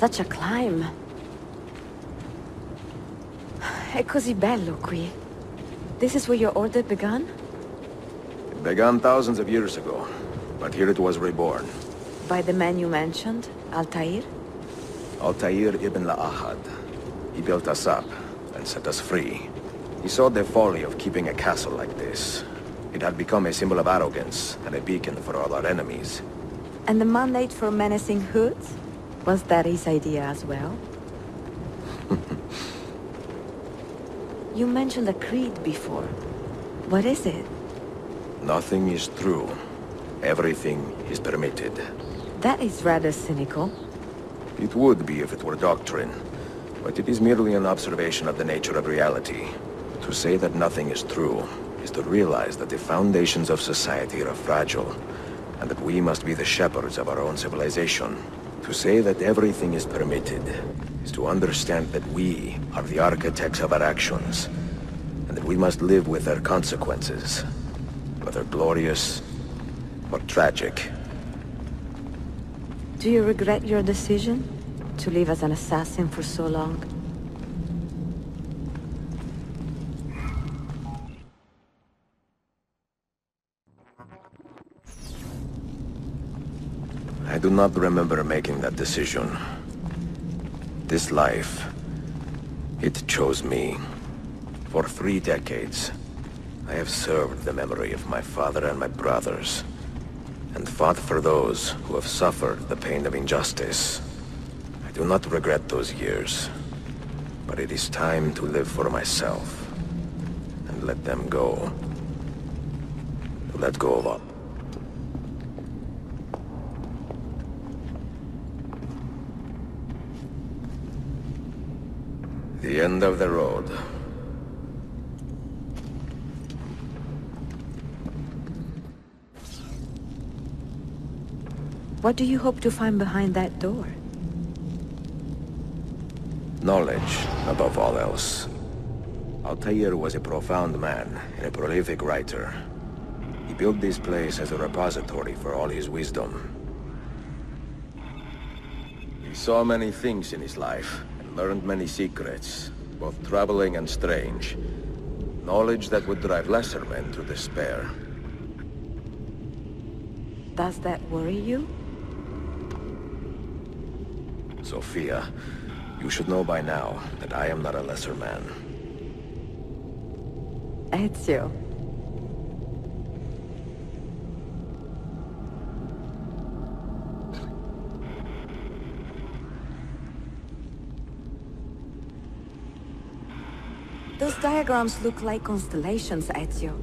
Such a climb. È così bello qui. This is where your order began? It began thousands of years ago, but here it was reborn. By the man you mentioned, Altair? Altair ibn La'ahad. He built us up and set us free. He saw the folly of keeping a castle like this. It had become a symbol of arrogance and a beacon for all our enemies. And the mandate for menacing hoods? Was that his idea as well? You mentioned a creed before. What is it? Nothing is true. Everything is permitted. That is rather cynical. It would be if it were doctrine, but it is merely an observation of the nature of reality. To say that nothing is true is to realize that the foundations of society are fragile, and that we must be the shepherds of our own civilization. To say that everything is permitted is to understand that we are the architects of our actions, and that we must live with their consequences, whether glorious or tragic. Do you regret your decision to live as an assassin for so long? I do not remember making that decision. This life, it chose me. For 3 decades, I have served the memory of my father and my brothers, and fought for those who have suffered the pain of injustice. I do not regret those years, but it is time to live for myself, and let them go. Let go of all. The end of the road. What do you hope to find behind that door? Knowledge, above all else. Altair was a profound man and a prolific writer. He built this place as a repository for all his wisdom. He saw many things in his life, and learned many secrets, both troubling and strange. Knowledge that would drive lesser men to despair. Does that worry you? Sophia, you should know by now that I am not a lesser man. Ezio. Those diagrams look like constellations, Ezio.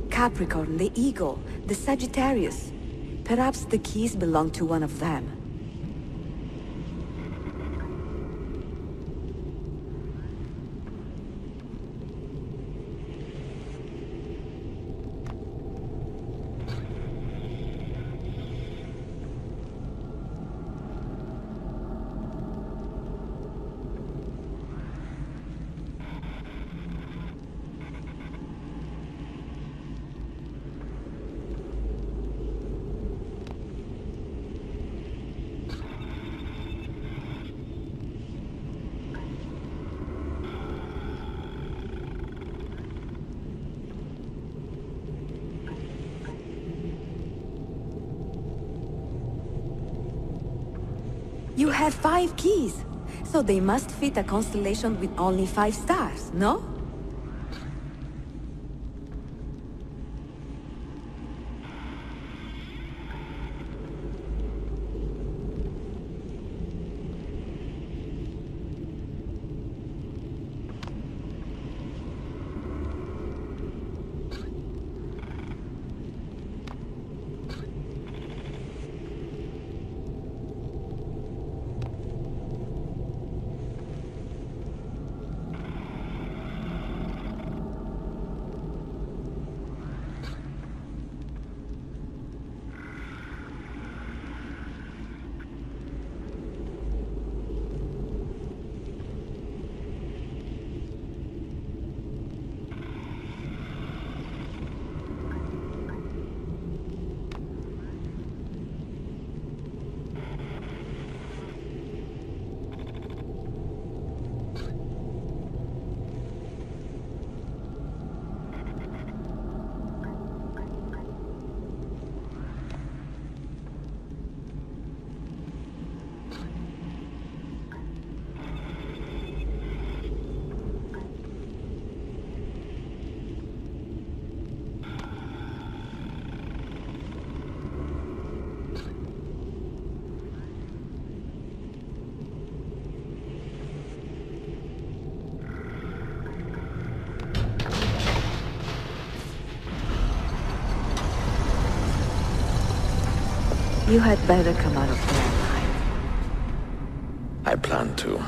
Capricorn, the Eagle, the Sagittarius. Perhaps the keys belong to one of them. You have 5 keys, so they must fit a constellation with only 5 stars, no? You had better come out of there alive. I plan to.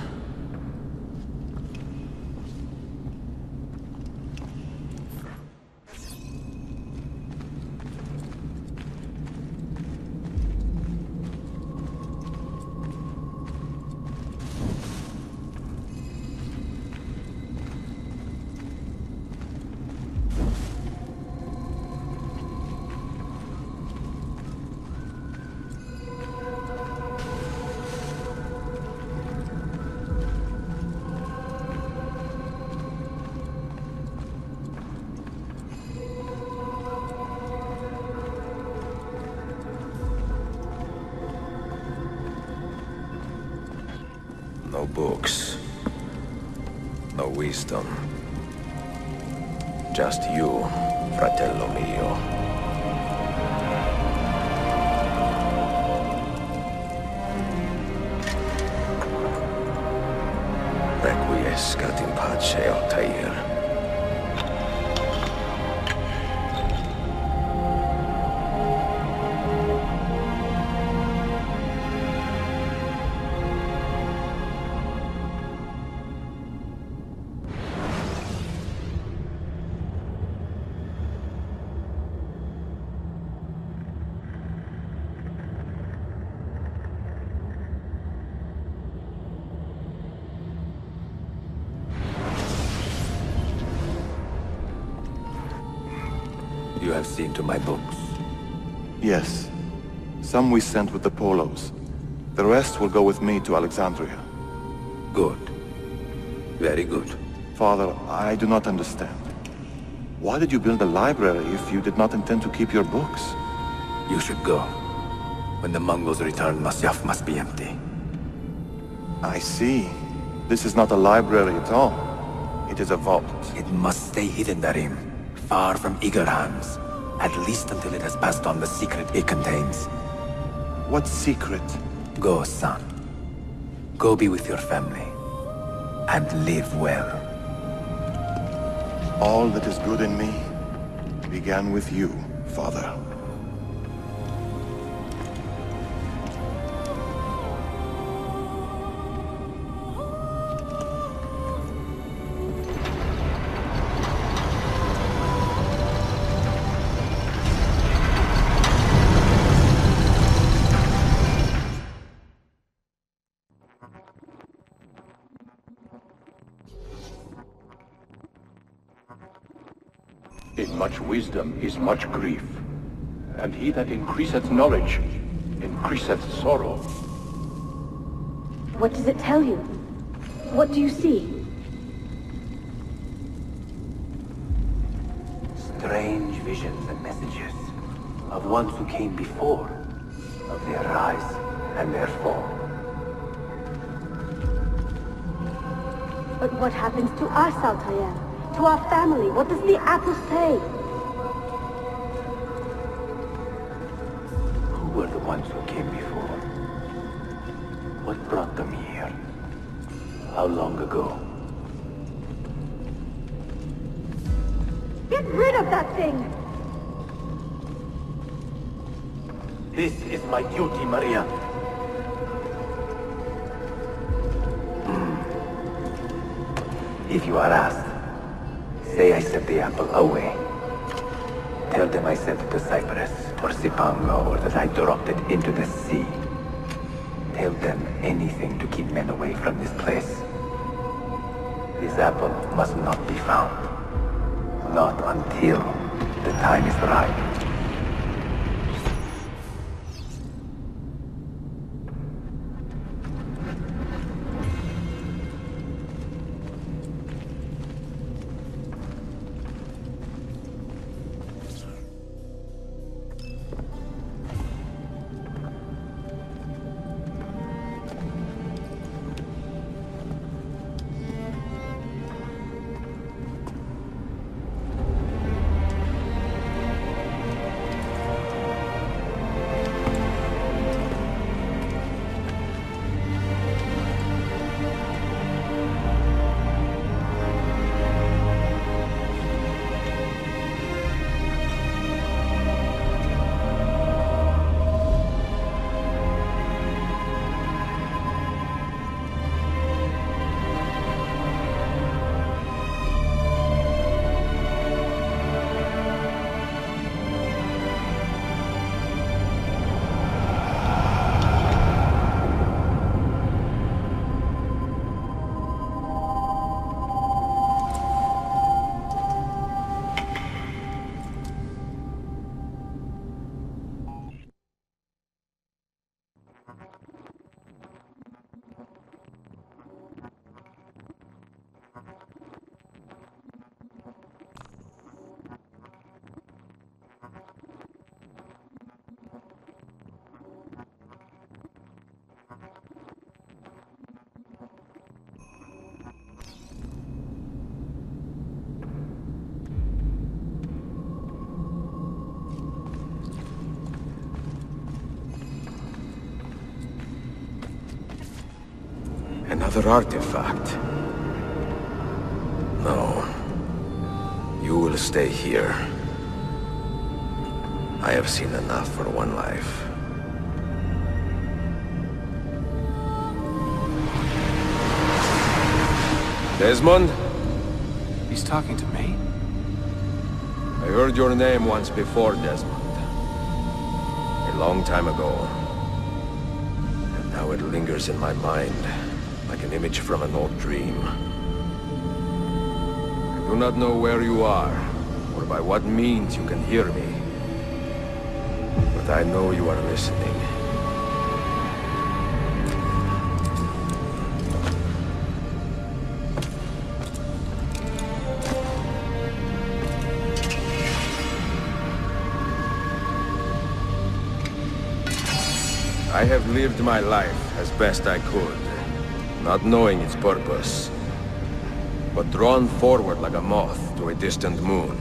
No books. No wisdom. Just you, fratello mio. Requiescat in pace, Altair. You have seen to my books. Yes. Some we sent with the Polos. The rest will go with me to Alexandria. Good. Very good. Father, I do not understand. Why did you build a library if you did not intend to keep your books? You should go. When the Mongols return, Masyaf must be empty. I see. This is not a library at all. It is a vault. It must stay hidden, Darim. Far from eager hands. At least until it has passed on the secret it contains. What secret? Go, son. Go be with your family. And live well. All that is good in me began with you, Father. In much wisdom is much grief, and he that increaseth knowledge increaseth sorrow. What does it tell you? What do you see? Strange visions and messages of ones who came before, of their rise and their fall. But what happens to us, Altair? To our family? What does the apple say? Who were the ones who came before? What brought them here? How long ago? Get rid of that thing! This is my duty, Maria. If you are asked, say I set the apple away. Tell them I sent it to Cyprus, or Cipango, or that I dropped it into the sea. Tell them anything to keep men away from this place. This apple must not be found. Not until the time is right. Another artifact. No. You will stay here. I have seen enough for one life. Desmond? He's talking to me? I heard your name once before, Desmond. A long time ago. And now it lingers in my mind, like an image from an old dream. I do not know where you are, or by what means you can hear me. But I know you are listening. I have lived my life as best I could, not knowing its purpose, but drawn forward like a moth to a distant moon.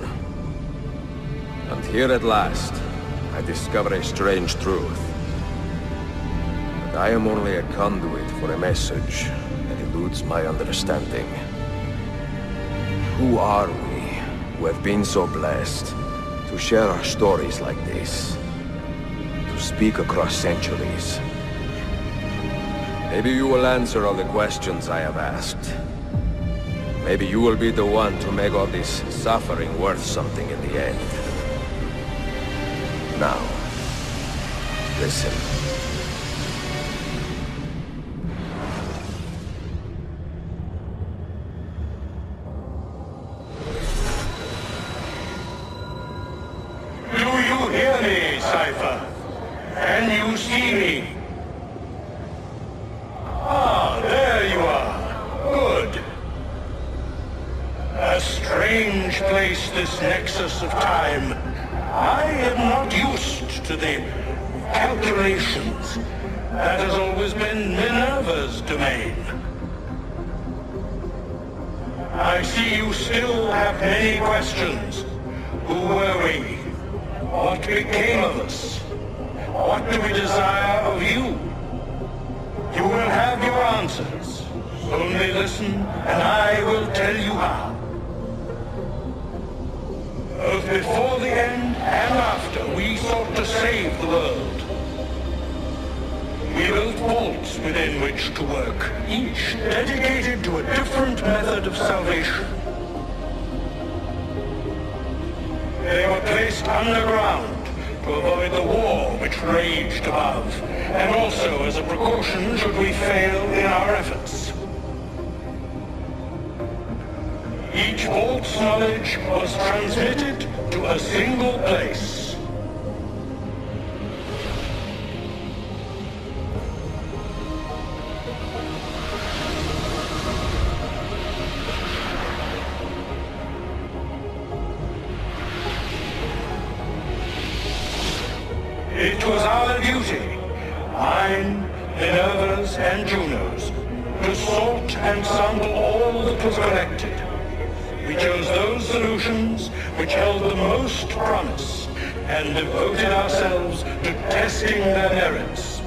And here at last, I discover a strange truth. That I am only a conduit for a message that eludes my understanding. Who are we, who have been so blessed, to share our stories like this? To speak across centuries. Maybe you will answer all the questions I have asked. Maybe you will be the one to make all this suffering worth something in the end. Now, listen. Do you hear me, Cypher? Can you see me? Ah, there you are. Good. A strange place, this nexus of time. I am not used to the calculations. That has always been Minerva's domain. I see you still have many questions. Who were we? What became of us? What do we desire of you? You will have your answers. Only listen, and I will tell you how. Both before the end and after, we sought to save the world. We built vaults within which to work, each dedicated to a different method of salvation. They were placed underground to avoid the war which raged above, and also as a precaution should we fail in our efforts. Each vault's knowledge was transmitted to a single place. It was our duty, mine, Minerva's, and Juno's, to sort and sample all that was collected. We chose those solutions which held the most promise, and devoted ourselves to testing their merits.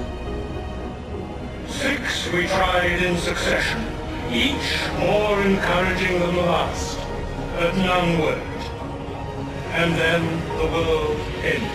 6 we tried in succession, each more encouraging than the last, but none worked. And then the world ended.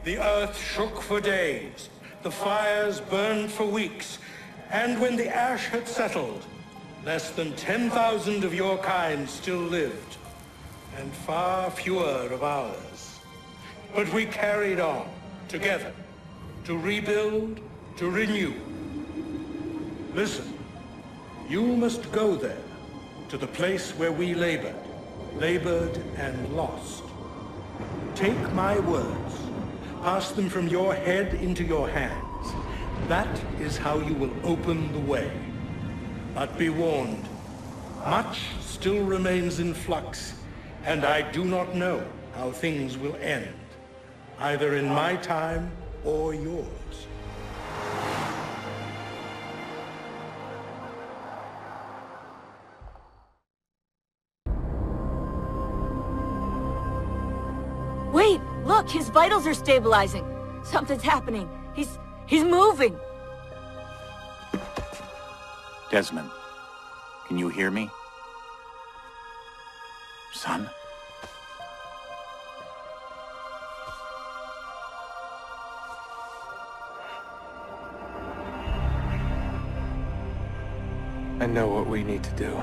The earth shook for days, the fires burned for weeks, and when the ash had settled, less than 10,000 of your kind still lived, and far fewer of ours. But we carried on, together, to rebuild, to renew. Listen, you must go there, to the place where we labored and lost. Take my words, pass them from your head into your hands. That is how you will open the way. But be warned, much still remains in flux, and I do not know how things will end, either in my time or yours. Wait! Look! His vitals are stabilizing! Something's happening! He's moving! Desmond, can you hear me? Son? I know what we need to do.